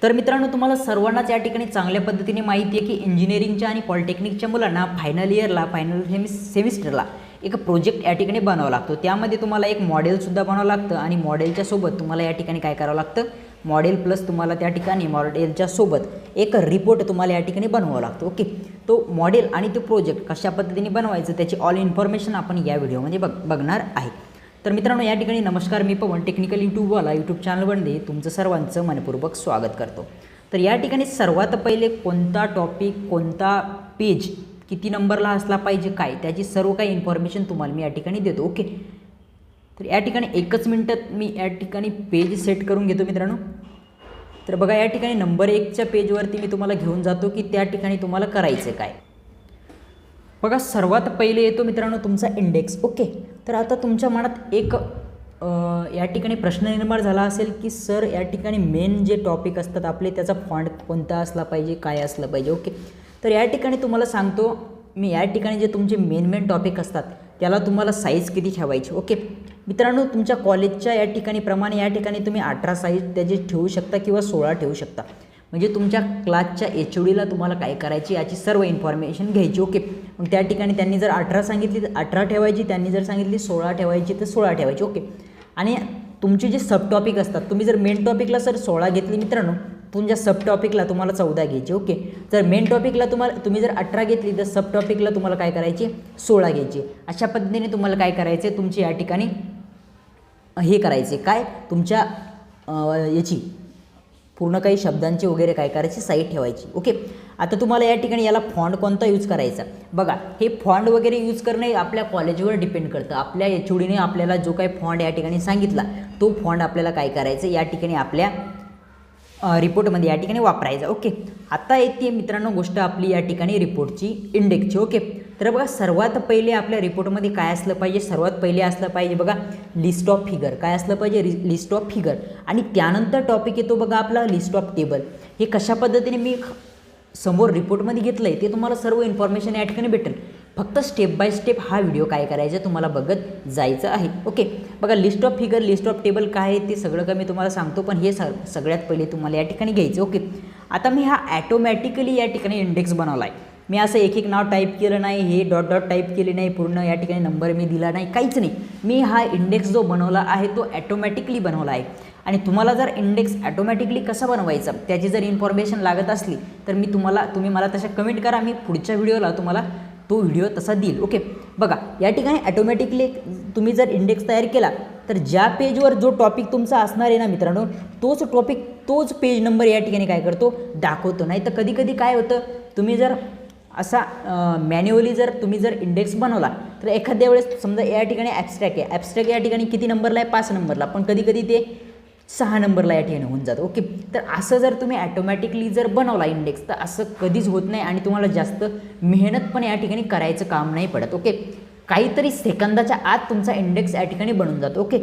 तर मित्रांनो, तुम्हाला सर्वांनाच या ठिकाणी चांगल्या पद्धतीने माहिती आहे की इंजिनिअरिंगच्या आणि पॉलिटेक्निकच्या मुलांना फायनल इयरला सेमिस्टरला एक प्रोजेक्ट या ठिकाणी बनावा लागतो। त्यामध्ये तुम्हाला एक मॉडेलसुद्धा बनावं लागतं आणि मॉडेलच्या सोबत तुम्हाला या ठिकाणी काय करावं लागतं, मॉडेल प्लस तुम्हाला त्या ठिकाणी मॉडेलच्या सोबत एक रिपोर्ट तुम्हाला या ठिकाणी बनवावा लागतो। ओके, तो मॉडेल आणि तो प्रोजेक्ट कशा पद्धतीने बनवायचं त्याची ऑल इन्फॉर्मेशन आपण या व्हिडिओमध्ये बघणार आहे। तर मित्रांनो, या ठिकाणी नमस्कार, मी पवन टेक्निकल यूट्यूबवाला यूट्यूब चॅनलमध्ये तुमचं सर्वांचं मनपूर्वक स्वागत करतो। तर या ठिकाणी सर्वात पहिले कोणता टॉपिक, कोणता पेज किती नंबरला असला पाहिजे, काय त्याची सर्व काही इन्फॉर्मेशन तुम्हाला मी या ठिकाणी देतो। ओके, तर या ठिकाणी एकच मिनटात मी या ठिकाणी पेज सेट करून घेतो मित्रांनो। तर बघा, या ठिकाणी नंबर 1च्या पेजवरती मी तुम्हाला घेऊन जातो की त्या ठिकाणी तुम्हाला करायचं काय। बघा, सर्वात पहिले येतो मित्रांनो तुमचा इंडेक्स। ओके, तर आता तुमच्या मनात एक या ठिकाणी प्रश्न निर्माण झाला असेल की सर, या ठिकाणी मेन जे टॉपिक असतात आपले त्याचा फॉन्ट कोणता असला पाहिजे, काय असलं पाहिजे। ओके, तर या ठिकाणी तुम्हाला सांगतो मी, या ठिकाणी जे तुमचे मेन टॉपिक असतात त्याला तुम्हाला साईज किती ठेवायची। ओके मित्रांनो, तुमच्या कॉलेजच्या या ठिकाणी प्रमाणे या ठिकाणी तुम्ही 18 साईज त्याचे ठेवू शकता किंवा 16 ठेवू शकता। म्हणजे तुमच्या क्लासच्या HODला तुम्हाला काय करायची याची सर्व इन्फॉर्मेशन घ्यायची। ओके, मग त्या ठिकाणी त्यांनी जर 18 सांगितली तर 18 ठेवायची, त्यांनी जर सांगितली 16 ठेवायची तर 16 ठेवायची। ओके, आणि तुमचे जे सब टॉपिक असतात, तुम्ही जर मेन टॉपिकला सर 16 घेतली मित्रांनो, तुमच्या सब टॉपिकला तुम्हाला 14 घ्यायची। ओके, जर मेन टॉपिकला तुम्ही जर 18 घेतली तर सब टॉपिकला तुम्हाला काय करायची, 16 घ्यायची। अशा पद्धतीने तुम्हाला काय करायचे, तुमची या ठिकाणी हे करायचे काय, तुमच्या याची पूर्ण काही शब्दांची वगैरे काय करायची, साईड ठेवायची। ओके, आता तुम्हाला या ठिकाणी याला फॉन्ट कोणता यूज करायचा, बघा हे फॉन्ट वगैरे यूज करणं आपल्या कॉलेजवर डिपेंड करतं। आपल्या HODने आपल्याला जो काही फॉन्ट या ठिकाणी सांगितला तो फॉन्ट आपल्याला काय करायचं या ठिकाणी आपल्या रिपोर्टमध्ये या ठिकाणी वापरायचा। ओके, आता येते मित्रांनो गोष्ट आपली या ठिकाणी रिपोर्टची, इंडेक्सची। ओके, तर बघा सर्वात पहिले आपल्या रिपोर्टमध्ये काय असलं पाहिजे, सर्वात पहिले असलं पाहिजे बघा लिस्ट ऑफ फिगर। काय असलं पाहिजे, लिस्ट ऑफ फिगर। आणि त्यानंतर टॉपिक येतो बघा आपला लिस्ट ऑफ टेबल। हे कशा पद्धतीने मी समोर रिपोर्टमध्ये घेतलं आहे ते तुम्हाला सर्व इन्फॉर्मेशन या ठिकाणी भेटेल, फक्त स्टेप बाय स्टेप हा व्हिडिओ काय करायचा तुम्हाला बघत जायचं आहे। ओके, बघा list of figure, list of table काय आहे ते सगळं काय मी तुम्हाला सांगतो, पण हे सगळ्यात पहिले तुम्हाला या ठिकाणी घ्यायचं। ओके, आता मी हा ॲटोमॅटिकली या ठिकाणी इंडेक्स बनवला आहे। मी असं एक नाव टाईप केलं नाही, हे डॉट डॉट टाईप केले नाही, पूर्ण या ठिकाणी नंबर मी दिला नाही, काहीच नाही। मी हा इंडेक्स जो बनवला आहे तो ॲटोमॅटिकली बनवला आहे। आणि तुम्हाला जर इंडेक्स ॲटोमॅटिकली कसा बनवायचा त्याची जर इन्फॉर्मेशन लागत असली तर तुम्ही मला तशा कमेंट करा, मी पुढच्या व्हिडिओला तुम्हाला तो व्हिडिओ तसा देईल। ओके, बघा या ठिकाणी ॲटोमॅटिकली तुम्ही जर इंडेक्स तयार केला तर ज्या पेजवर जो टॉपिक तुमचा असणार आहे ना मित्रांनो, तोच टॉपिक तोच पेज नंबर या ठिकाणी काय करतो, दाखवतो। नाही तर कधी कधी काय होतं, तुम्ही जर असा मॅन्युअली तुम्ही जर इंडेक्स बनवला तर एखाद्या वेळेस समजा या ठिकाणी ॲब्स्ट्रॅक्ट आहे, ॲब्स्ट्रॅक्ट या ठिकाणी किती नंबरला आहे, 5 नंबरला, पण कधी कधी ते 6 नंबरला या ठिकाणी होऊन जातं। ओके, तर असं जर तुम्ही ॲटोमॅटिकली जर बनवला इंडेक्स तर असं कधीच होत नाही आणि तुम्हाला जास्त मेहनत पण या ठिकाणी करायचं काम नाही पडत। ओके, काहीतरी सेकंदाच्या आत तुमचा इंडेक्स या ठिकाणी बनून जातो। ओके,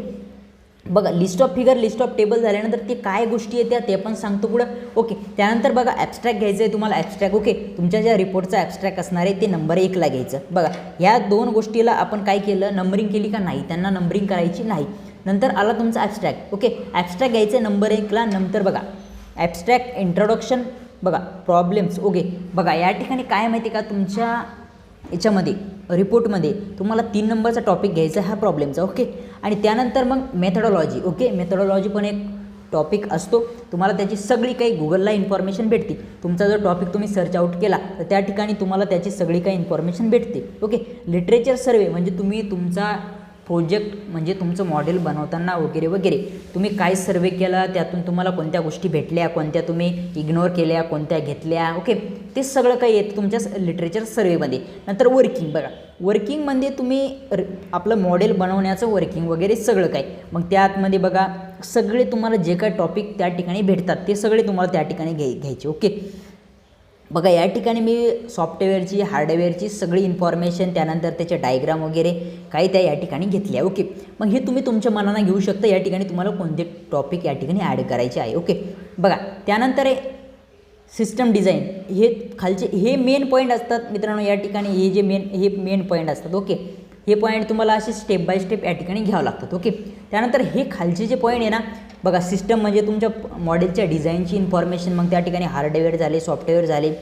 बघा list of figure, list of table झाल्यानंतर ते काय गोष्टी येत्या ते पण सांगतो पुढं। ओके, त्यानंतर बघा ॲब्स्ट्रॅक्ट घ्यायचं आहे तुम्हाला, ॲब्स्ट्रॅक्ट। ओके, तुमच्या ज्या रिपोर्टचा ॲब्स्ट्रॅक्ट असणार आहे ते नंबर 1ला घ्यायचं। बघा ह्या दोन गोष्टीला आपण काय केलं, नंबरिंग केली का नाही, त्यांना नंबरिंग करायची नाही। नंतर आला तुमचा ॲब्स्ट्रॅक्ट। ओके, ॲब्स्ट्रॅक्ट घ्यायचं आहे नंबर 1ला। नंतर बघा ॲब्स्ट्रॅक्ट इंट्रोडक्शन, बघा प्रॉब्लेम्स। ओके, बघा या ठिकाणी काय माहिती का, तुमच्या याच्यामध्ये रिपोर्टमध्ये तुम्हाला 3 नंबरचा टॉपिक घ्यायचा हा प्रॉब्लेमचा। ओके, आणि त्यानंतर मग मेथडॉलॉजी। ओके, मेथडॉलॉजी पण एक टॉपिक असतो, तुम्हाला त्याची सगळी काही गुगलला इन्फॉर्मेशन भेटते। तुमचा जर टॉपिक तुम्ही सर्च आउट केला तर त्या ठिकाणी तुम्हाला त्याची सगळी काही इन्फॉर्मेशन भेटते। ओके, लिटरेचर सर्वे म्हणजे तुम्ही तुमचा प्रोजेक्ट म्हणजे तुमचं मॉडेल बनवताना वगैरे वगैरे तुम्ही काय सर्वे केला, त्यातून तुम्हाला कोणत्या गोष्टी भेटल्या, कोणत्या तुम्ही इग्नोर केल्या, कोणत्या घेतल्या। ओके, ते सगळं काही येतं तुमच्या लिटरेचर सर्वेमध्ये। नंतर वर्किंग, बघा वर्किंगमध्ये तुम्ही आपलं मॉडेल बनवण्याचं वर्किंग वगैरे सगळं काय, मग त्यातमध्ये बघा सगळे तुम्हाला जे काही टॉपिक त्या ठिकाणी भेटतात ते सगळे तुम्हाला त्या ठिकाणी घ्यायचे। ओके, बघा या ठिकाणी मी सॉफ्टवेअरची, हार्डवेअरची सगळी इन्फॉर्मेशन, त्यानंतर त्याचे डायग्राम वगैरे काही त्या या ठिकाणी घेतली आहे। ओके, मग हे तुम्ही तुमच्या मनाने घेऊ शकता, या ठिकाणी तुम्हाला कोणते टॉपिक या ठिकाणी ॲड करायचे आहे। ओके, बघा त्यानंतर आहे सिस्टम डिझाईन। हे खालचे हे मेन पॉईंट असतात मित्रांनो, या ठिकाणी हे मेन पॉईंट असतात। ओके, हे पॉईंट तुम्हाला असे स्टेप बाय स्टेप या ठिकाणी घ्यावं लागतात. ओके, त्यानंतर हे खालचे जे पॉईंट आहे ना बघा, सिस्टम म्हणजे तुमच्या मॉडेलच्या डिझाईनची इन्फॉर्मेशन, मग त्या ठिकाणी हार्डवेअर झाले, सॉफ्टवेअर झाले.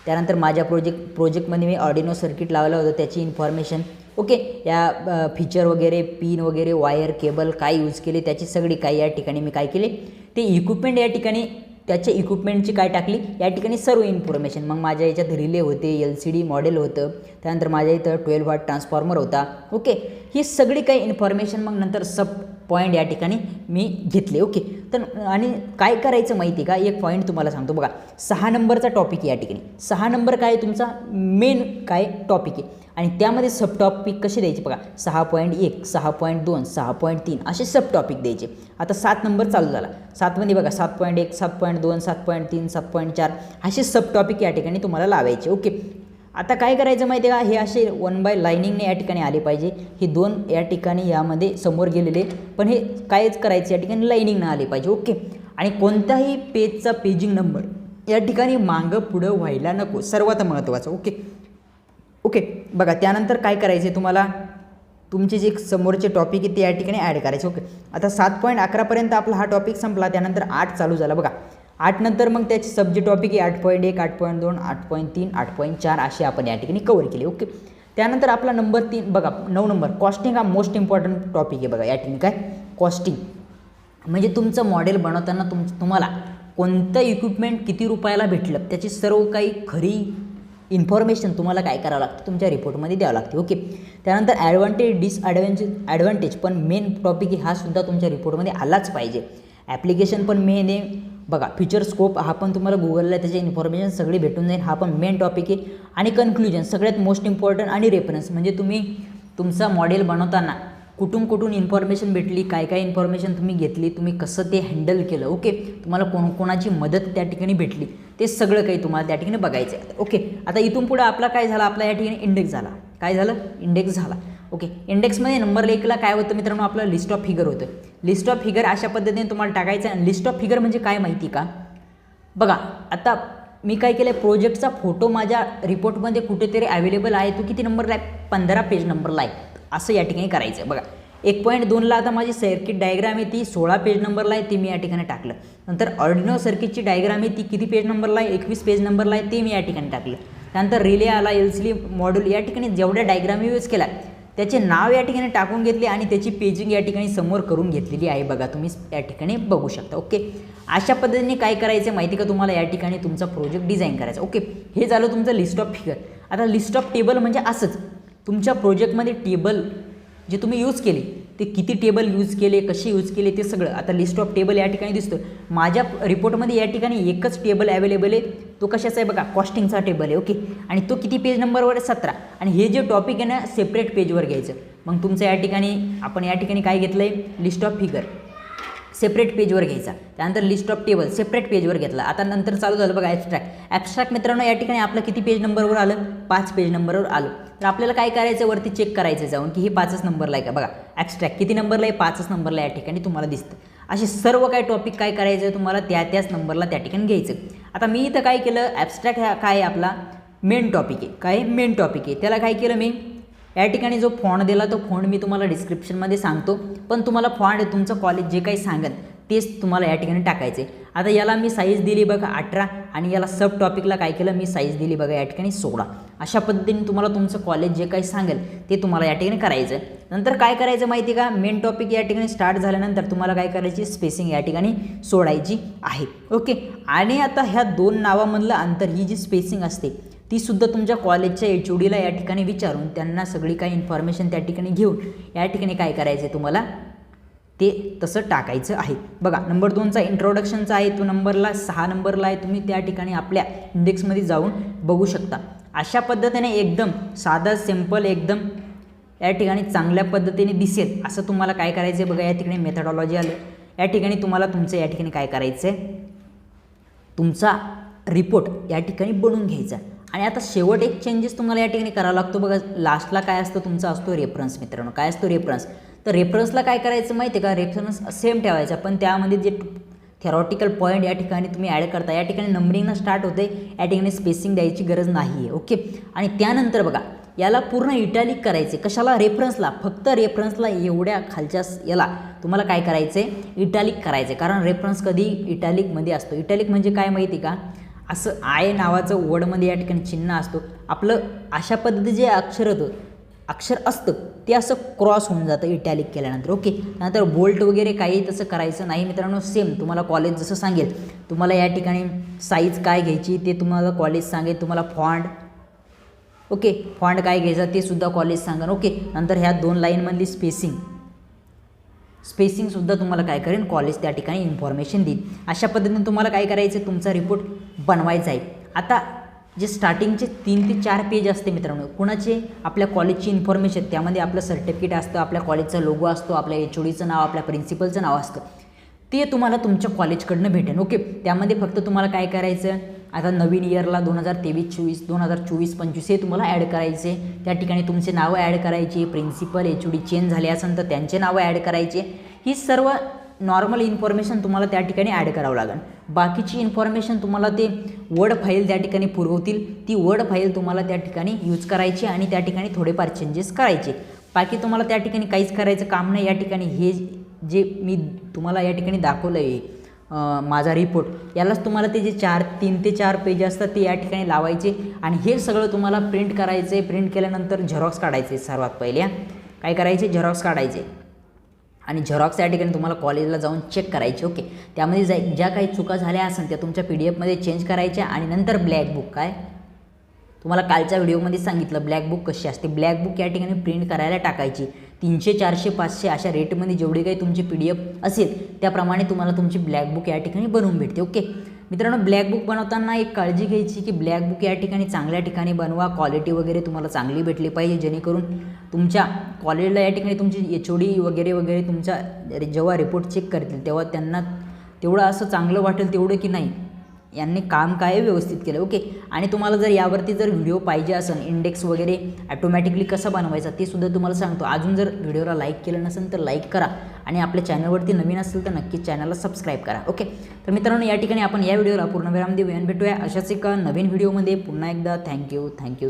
त्यानंतर माझ्या प्रोजेक्टमध्ये मी ऑर्डिनो सर्किट लावलं होतं त्याची इन्फॉर्मेशन. ओके, या फीचर वगैरे, पिन वगैरे, वायर, केबल काय यूज केले त्याची सगळी काही या ठिकाणी मी काय केले, ते इक्विपमेंट या ठिकाणी त्याच्या इक्विपमेंटची काय टाकली या ठिकाणी सर्व इन्फॉर्मेशन. मग माझ्या याच्यात रिले होते, LCD मॉडेल होतं, त्यानंतर माझ्या इथं 12 वॉट ट्रान्सफॉर्मर होता. ओके, ही सगळी काही इन्फॉर्मेशन मग नंतर सब पॉईंट या ठिकाणी मी घेतले. ओके, तर आणि काय करायचं माहिती का, एक पॉईंट तुम्हाला सांगतो बघा. 6 नंबरचा टॉपिक या ठिकाणी 6 नंबर काय तुमचा मेन काय टॉपिक आहे आणि त्यामध्ये सब टॉपिक कसे द्यायचे बघा. 6.1, 6.2, 6.3 असे सब टॉपिक द्यायचे. आता 7 नंबर चालू झाला. 7मध्ये बघा 7.1, 7.2, 7.3, 7.4 असे सब टॉपिक या ठिकाणी तुम्हाला लावायचे. ओके, आता काय करायचं माहिती आहे का, हे असे 1 बाय लाईनिंगने या ठिकाणी आले पाहिजे. हे 2 या ठिकाणी यामध्ये समोर गेलेले, पण हे कायच करायचं या ठिकाणी लाईनिंगनं आले पाहिजे. ओके, आणि कोणताही पेजचा पेजिंग नंबर या ठिकाणी मागं पुढं व्हायला नको, सर्वात महत्त्वाचं. ओके ओके बघा, त्यानंतर काय करायचे तुम्हाला, तुमचे जे समोरचे टॉपिक आहे ते या ठिकाणी ॲड करायचे. ओके, आता 7.11पर्यंत आपला हा टॉपिक संपला. त्यानंतर 8 चालू झाला बघा. 8 नंतर मग त्याचे सब्जेक्ट टॉपिक आहे 8.1, 8.2, 8.3, 8.4 असे आपण या ठिकाणी कवर केले. ओके, त्यानंतर आपला नंबर 3 बघा, 9 नंबर कॉस्टिंग हा मोस्ट इम्पॉर्टंट टॉपिक आहे बघा. या ठिकाणी काय कॉस्टिंग म्हणजे तुमचं मॉडेल बनवताना तुम्हाला कोणतं इक्विपमेंट किती रुपयाला भेटलं त्याची सर्व काही खरी इन्फॉर्मेशन तुम्हाला काय करावं लागतं, तुमच्या रिपोर्टमध्ये द्यावं लागते. ओके, त्यानंतर ॲडव्हान्टेज पण मेन टॉपिक हा सुद्धा तुमच्या रिपोर्टमध्ये आलाच पाहिजे. ॲप्लिकेशन पण मेन आहे बघा. फ्युचर स्कोप हा पण तुम्हाला गुगलला त्याची इन्फॉर्मेशन सगळी भेटून जाईल, हा पण मेन टॉपिक आहे. आणि कन्क्लुजन सगळ्यात मोस्ट इम्पॉर्टंट आणि रेफरन्स म्हणजे तुम्ही तुमचा मॉडेल बनवताना कुठून इन्फॉर्मेशन भेटली, काय काय इन्फॉर्मेशन तुम्ही घेतली, तुम्ही कसं ते हँडल केलं. ओके, तुम्हाला कोणाची मदत त्या ठिकाणी भेटली ते सगळं काही तुम्हाला त्या ठिकाणी बघायचं आहे. ओके, आता इथून पुढं आपला काय झाला, आपला या ठिकाणी इंडेक्स झाला. काय झालं, इंडेक्स झाला. ओके, इंडेक्समध्ये नंबर 1ला काय होतं मित्रांनो, आपलं लिस्ट ऑफ फिगर होतं. लिस्ट ऑफ फिगर अशा पद्धतीने तुम्हाला टाकायचं आहे. लिस्ट ऑफ फिगर म्हणजे काय माहिती का बघा, आता मी काय केलं आहे, प्रोजेक्टचा फोटो माझ्या रिपोर्टमध्ये कुठेतरी अवेलेबल आहे, तो किती नंबरला आहे, 15 पेज नंबरला आहे. असं या ठिकाणी करायचं आहे बघा. 1.2ला आता माझी सर्किट डायग्राम आहे ती 16 पेज नंबरला आहे, ती मी या ठिकाणी टाकलं. नंतर ऑर्डिनो सर्किटची डायग्राम आहे ती किती पेज नंबरला आहे, 21 पेज नंबरला आहे, ते मी या ठिकाणी टाकलं. त्यानंतर रिले आला, LCD मॉड्यूल, या ठिकाणी जेवढ्या डायग्राम यूज केला त्याचे नाव या ठिकाणी टाकून घेतले आणि त्याची पेजिंग या ठिकाणी समोर करून घेतलेली आहे बघा, तुम्ही या ठिकाणी बघू शकता. ओके, अशा पद्धतीने काय करायचं माहिती का तुम्हाला, या ठिकाणी तुमचा प्रोजेक्ट डिझाईन करायचा. ओके, हे झालं तुमचं लिस्ट ऑफ फिगर. आता लिस्ट ऑफ टेबल म्हणजे असंच तुमच्या प्रोजेक्टमध्ये टेबल जे तुम्ही यूज केले ते किती टेबल यूज केले, कसे यूज केले ते सगळं. आता लिस्ट ऑफ टेबल या ठिकाणी दिसतो. माझ्या रिपोर्टमध्ये या ठिकाणी एकच टेबल अवेलेबल आहे, तो कशाचा आहे बघा, कॉस्टिंगचा टेबल आहे. ओके, आणि तो किती पेज नंबरवर आहे, 17. आणि हे जे टॉपिक आहे ना सेपरेट पेजवर घ्यायचं. मग तुमचं या ठिकाणी आपण या ठिकाणी काय घेतलं आहे, लिस्ट ऑफ फिगर सेपरेट पेजवर घ्यायचा. त्यानंतर लिस्ट ऑफ टेबल सेपरेट पेजवर घेतला. आता नंतर चालू झालं बघा ॲब्स्ट्रॅक्ट मित्रांनो, या ठिकाणी आपलं किती पेज नंबरवर आलं, 5 पेज नंबरवर आलं. तर आपल्याला काय करायचं, वरती चेक करायचं जाऊन की हे 5च नंबरला आहे का बघा. ॲब्स्ट्रॅक्ट किती नंबरला आहे, 5च नंबरला या ठिकाणी तुम्हाला दिसतं. असे सर्व काही टॉपिक काय करायचं तुम्हाला त्याच नंबरला त्या ठिकाणी घ्यायचं. आता मी इथं काय केलं, ॲब्स्ट्रॅक्ट हा काय आपला मेन टॉपिक आहे. काय मेन टॉपिक आहे त्याला काय केलं मी, या ठिकाणी जो फॉन्ट दिला तो फॉन्ट मी तुम्हाला डिस्क्रिप्शनमध्ये सांगतो, पण तुम्हाला फॉन्ट तुमचं कॉलेज जे काही सांगेल तेच तुम्हाला या ठिकाणी टाकायचे. आता याला मी साईज दिली बघा 18 आणि याला सब टॉपिकला काय केलं मी साईज दिली बघा या ठिकाणी 16. अशा पद्धतीने तुम्हाला तुमचं कॉलेज जे काही सांगेल ते तुम्हाला या ठिकाणी करायचं. नंतर काय करायचं माहिती का, मेन टॉपिक या ठिकाणी स्टार्ट झाल्यानंतर तुम्हाला काय करायची, स्पेसिंग या ठिकाणी सोडायची आहे. ओके, आणि आता ह्या 2 नावामधलं अंतर, ही जी स्पेसिंग असते ती सुद्धा तुमच्या कॉलेजच्या HODला या ठिकाणी विचारून त्यांना सगळी काही इन्फॉर्मेशन त्या ठिकाणी घेऊन या ठिकाणी काय करायचं आहे तुम्हाला ते तसं टाकायचं आहे बघा. नंबर 2चा इंट्रोडक्शनचा आहे, तो नंबरला 6 नंबरला आहे. तुम्ही त्या ठिकाणी आपल्या इंडेक्समध्ये जाऊन बघू शकता. अशा पद्धतीने एकदम साधा सिम्पल एकदम या ठिकाणी चांगल्या पद्धतीने दिसेल असं तुम्हाला काय करायचं आहे बघा. या ठिकाणी मेथडॉलॉजी आलं, या ठिकाणी तुम्हाला तुमचं या ठिकाणी काय करायचं आहे, तुमचा रिपोर्ट या ठिकाणी बनवून घ्यायचा. आणि आता शेवट एक चेंजेस तुम्हाला या ठिकाणी करावा लागतो बघा. लास्टला काय असतं तुमचा असतो रेफरन्स मित्रांनो. काय असतो रेफरन्स, तर रेफरन्सला काय करायचं माहिती आहे का, रेफरन्स सेम ठेवायचा, पण त्यामध्ये जे थेरॉटिकल पॉईंट या ठिकाणी तुम्ही ॲड करता या ठिकाणी नंबरिंगनं स्टार्ट होते, या ठिकाणी स्पेसिंग द्यायची गरज नाही आहे. ओके, आणि त्यानंतर बघा याला पूर्ण इटॅलिक करायचे. कशाला? रेफरन्सला, फक्त रेफरन्सला एवढ्या खालच्या याला तुम्हाला काय करायचं आहे? इटॅलिक करायचं आहे. कारण रेफरन्स कधी इटॅलिकमध्ये असतो. इटॅलिक म्हणजे काय माहिती का? असं आय नावाचं वर्डमध्ये या ठिकाणी चिन्ह असतो. आपलं अशा पद्धतीचे जे अक्षर असतं ते असं क्रॉस होऊन जातं इटॅलिक केल्यानंतर. ओके. नंतर बोल्ट वगैरे काही तसं करायचं नाही मित्रांनो. सेम तुम्हाला कॉलेज जसं सांगेल, तुम्हाला या ठिकाणी साईज काय घ्यायची ते तुम्हाला कॉलेज सांगेल. तुम्हाला ओके, फॉन्ट काय घ्यायचा ते सुद्धा कॉलेज सांगेल. ओके. नंतर ह्या 2 लाईनमधली स्पेसिंगसुद्धा तुम्हाला काय करेन? कॉलेज त्या ठिकाणी इन्फॉर्मेशन देईल. अशा पद्धतीने तुम्हाला काय करायचं? तुमचा रिपोर्ट बनवायचा आहे. आता जे स्टार्टिंगचे 3 ते 4 पेज असते मित्रांनो, कुणाचे? आपल्या कॉलेजची इन्फॉर्मेशन. त्यामध्ये आपलं सर्टिफिकेट असतं, आपल्या कॉलेजचा लोगो असतो, आपल्या HODचं नाव, आपल्या प्रिन्सिपलचं नाव असतं. ते तुम्हाला तुमच्या कॉलेजकडनं भेटेल. ओके. त्यामध्ये फक्त तुम्हाला काय करायचं? आता नवीन इयरला 2023-24, 2024-25 हे तुम्हाला ॲड करायचे. त्या ठिकाणी तुमचे नावं ॲड करायची. प्रिन्सिपल HOD चेंज झाले असेल तर त्यांचे नावं ॲड करायचे. ही सर्व नॉर्मल इन्फॉर्मेशन तुम्हाला त्या ठिकाणी ॲड करावं लागेल. बाकीची इन्फॉर्मेशन तुम्हाला ते वर्ड फाईल त्या ठिकाणी पुरवतील. ती वर्ड फाईल तुम्हाला त्या ठिकाणी यूज करायची आणि त्या ठिकाणी थोडेफार चेंजेस करायचे. बाकी तुम्हाला त्या ठिकाणी काहीच करायचं काम नाही. या ठिकाणी हे जे मी तुम्हाला या ठिकाणी दाखवलं आहे माझा रिपोर्ट, यालाच तुम्हाला ते जे 3 ते 4 पेज असतात ते या ठिकाणी लावायचे आणि हे सगळं तुम्हाला प्रिंट करायचं आहे. प्रिंट केल्यानंतर झेरॉक्स काढायचे. सर्वात पहिले काय करायचे? झेरॉक्स काढायचे आणि झेरॉक्स या ठिकाणी तुम्हाला कॉलेजला जाऊन चेक करायचे. ओके. त्यामध्ये ज्या काही चुका झाल्या असेल त्या तुमच्या PDF चेंज करायच्या आणि नंतर ब्लॅक बुक काय तुम्हाला कालच्या व्हिडिओमध्ये सांगितलं ब्लॅक बुक कशी असते. ब्लॅक बुक या ठिकाणी प्रिंट करायला टाकायची. 300, 400, 500 अशा रेटमध्ये जेवढी काही तुमची PDF असेल त्याप्रमाणे तुम्हाला तुमची ब्लॅक बुक या ठिकाणी बनवून भेटते. ओके मित्रांनो, ब्लॅक बुक बनवताना एक काळजी घ्यायची की ब्लॅक बुक या ठिकाणी चांगल्या ठिकाणी बनवा. क्वालिटी वगैरे तुम्हाला चांगली भेटली पाहिजे, जेणेकरून तुमच्या कॉलेजला या ठिकाणी तुमची HOD वगैरे तुमच्या जेव्हा रिपोर्ट चेक करतील तेव्हा त्यांना तेवढं असं चांगलं वाटेल तेवढं की नाही यांनी काम काय व्यवस्थित केलं. ओके. आणि तुम्हाला जर यावरती जर व्हिडिओ पाहिजे असेल, इंडेक्स वगैरे ॲटोमॅटिकली कसं बनवायचा ते सुद्धा तुम्हाला सांगतो. अजून जर व्हिडिओला लाईक केलं नसेल तर लाईक करा आणि आपल्या चॅनलवरती नवीन असेल तर नक्कीच चॅनलला सबस्क्राईब करा. ओके. तर मित्रांनो, या ठिकाणी आपण या व्हिडिओला पूर्णविराम देऊया आणि भेटूया अशाच एका नवीन व्हिडिओमध्ये. पुन्हा एकदा थँक्यू सो